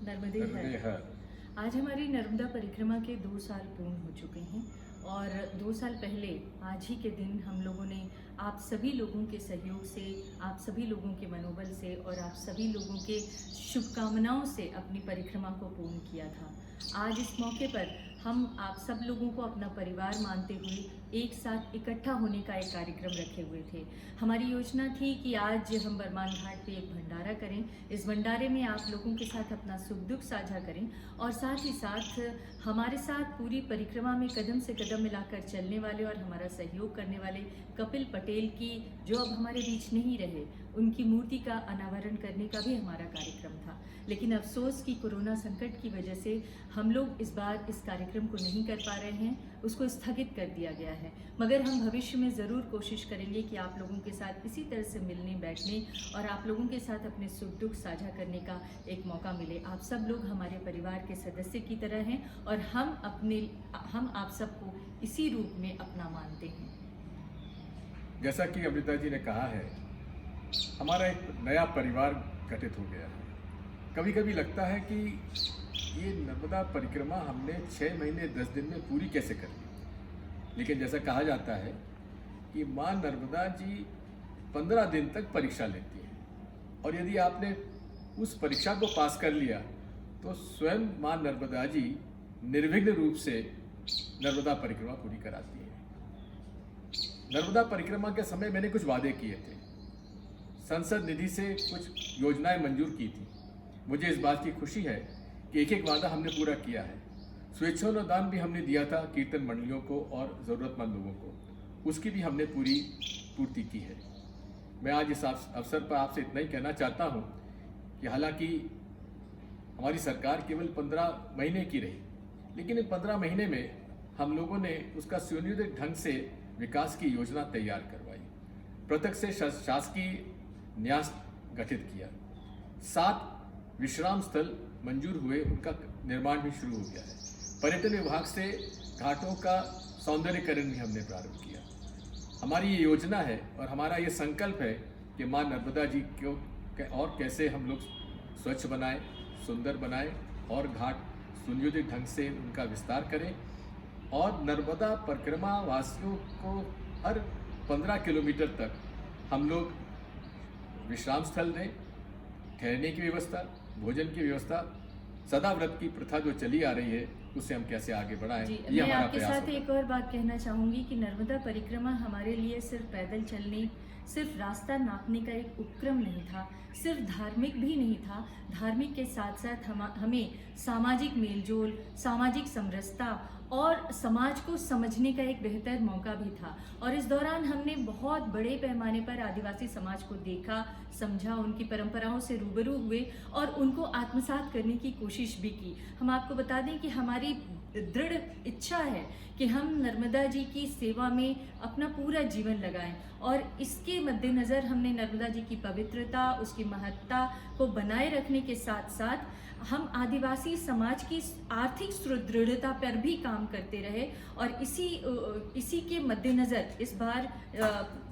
नर्मदे नर्मदे हर। हर। आज हमारी नर्मदा परिक्रमा के 2 साल पूर्ण हो चुके हैं और 2 साल पहले आज ही के दिन हम लोगों ने आप सभी लोगों के सहयोग से, आप सभी लोगों के मनोबल से और आप सभी लोगों के शुभकामनाओं से अपनी परिक्रमा को पूर्ण किया था। आज इस मौके पर हम आप सब लोगों को अपना परिवार मानते हुए एक साथ इकट्ठा होने का एक कार्यक्रम रखे हुए थे। हमारी योजना थी कि आज हम बरमान घाट पे एक भंडारा करें। इस भंडारे में आप लोगों के साथ अपना सुख दुख साझा करें और साथ ही साथ हमारे साथ पूरी परिक्रमा में कदम से कदम मिलाकर चलने वाले और हमारा सहयोग करने वाले कपिल पटेल की, जो अब हमारे बीच नहीं रहे, उनकी मूर्ति का अनावरण करने का भी हमारा कार्यक्रम था। लेकिन अफसोस कि कोरोना संकट की वजह से हम लोग इस बार इस कार्यक्रम को नहीं कर पा रहे हैं, उसको स्थगित कर दिया गया है। मगर हम भविष्य में ज़रूर कोशिश करेंगे कि आप लोगों के साथ इसी तरह से मिलने बैठने और आप लोगों के साथ अपने सुख दुख साझा करने का एक मौका मिले। आप सब लोग हमारे परिवार के सदस्य की तरह हैं और हम आप सबको इसी रूप में अपना मानते हैं। जैसा कि अमृता जी ने कहा है, हमारा एक नया परिवार गठित हो गया है। कभी कभी लगता है कि ये नर्मदा परिक्रमा हमने 6 महीने 10 दिन में पूरी कैसे कर ली। लेकिन जैसा कहा जाता है कि माँ नर्मदा जी 15 दिन तक परीक्षा लेती है और यदि आपने उस परीक्षा को पास कर लिया तो स्वयं माँ नर्मदा जी निर्विघ्न रूप से नर्मदा परिक्रमा पूरी कराती है। नर्मदा परिक्रमा के समय मैंने कुछ वादे किए थे, संसद निधि से कुछ योजनाएं मंजूर की थी। मुझे इस बात की खुशी है कि एक एक वादा हमने पूरा किया है। स्वेच्छानुदान भी हमने दिया था कीर्तन मंडलियों को और ज़रूरतमंद लोगों को, उसकी भी हमने पूर्ति की है। मैं आज इस अवसर पर आपसे इतना ही कहना चाहता हूँ कि हालांकि हमारी सरकार केवल 15 महीने की रही, लेकिन इन 15 महीने में हम लोगों ने उसका सुनियोजित ढंग से विकास की योजना तैयार करवाई, प्रत्यक्ष से शासकीय न्यास गठित किया, 7 विश्राम स्थल मंजूर हुए, उनका निर्माण भी शुरू हो गया है। पर्यटन विभाग से घाटों का सौंदर्यीकरण भी हमने प्रारंभ किया। हमारी ये योजना है और हमारा ये संकल्प है कि माँ नर्मदा जी को और कैसे हम लोग स्वच्छ बनाएं, सुंदर बनाएं और घाट सुनियोजित ढंग से उनका विस्तार करें और नर्मदा परिक्रमा वासियों को हर 15 किलोमीटर तक हम लोग विश्राम स्थल दें, ठहरने की व्यवस्था, भोजन की व्यवस्था, सदाव्रत की प्रथा जो चली आ रही है उससे हम कैसे आगे बढ़ाएं, ये मैं हमारा आपके प्रयास साथ एक और बात कहना चाहूँगी कि नर्मदा परिक्रमा हमारे लिए सिर्फ पैदल चलने, सिर्फ रास्ता नापने का एक उपक्रम नहीं था, सिर्फ धार्मिक भी नहीं था। धार्मिक के साथ साथ हमें सामाजिक मेलजोल, सामाजिक समरसता और समाज को समझने का एक बेहतर मौका भी था। और इस दौरान हमने बहुत बड़े पैमाने पर आदिवासी समाज को देखा, समझा, उनकी परंपराओं से रूबरू हुए और उनको आत्मसात करने की कोशिश भी की। हम आपको बता दें कि हमारी दृढ़ इच्छा है कि हम नर्मदा जी की सेवा में अपना पूरा जीवन लगाएं और इसके मद्देनज़र हमने नर्मदा जी की पवित्रता, उसकी महत्ता को बनाए रखने के साथ साथ हम आदिवासी समाज की आर्थिक सुदृढ़ता पर भी काम करते रहे। और इसी के मद्देनज़र इस बार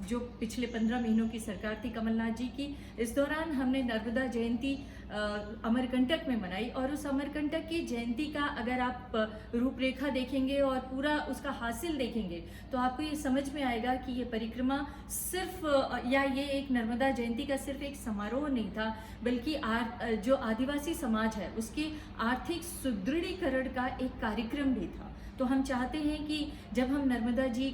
जो पिछले 15 महीनों की सरकार थी कमलनाथ जी की, इस दौरान हमने नर्मदा जयंती अमरकंटक में मनाई और उस अमरकंटक की जयंती का अगर आप रूपरेखा देखेंगे और पूरा उसका हासिल देखेंगे तो आपको ये समझ में आएगा कि ये परिक्रमा सिर्फ ये एक नर्मदा जयंती का सिर्फ एक समारोह नहीं था, बल्कि जो आदिवासी समाज है उसके आर्थिक सुदृढ़ीकरण का एक कार्यक्रम भी था। तो हम चाहते हैं कि जब हम नर्मदा जी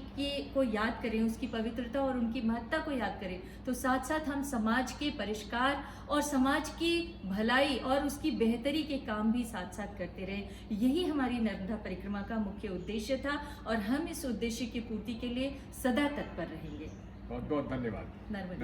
को याद करें, उसकी पवित्रता और उनकी महत्ता को याद करें, तो साथ साथ हम समाज के परिष्कार और समाज की भलाई और उसकी बेहतरी के काम भी साथ साथ करते रहे। यही हमारी नर्मदा परिक्रमा का मुख्य उद्देश्य था और हम इस उद्देश्य की पूर्ति के लिए सदा तत्पर रहेंगे। बहुत बहुत धन्यवाद। नर्मदा।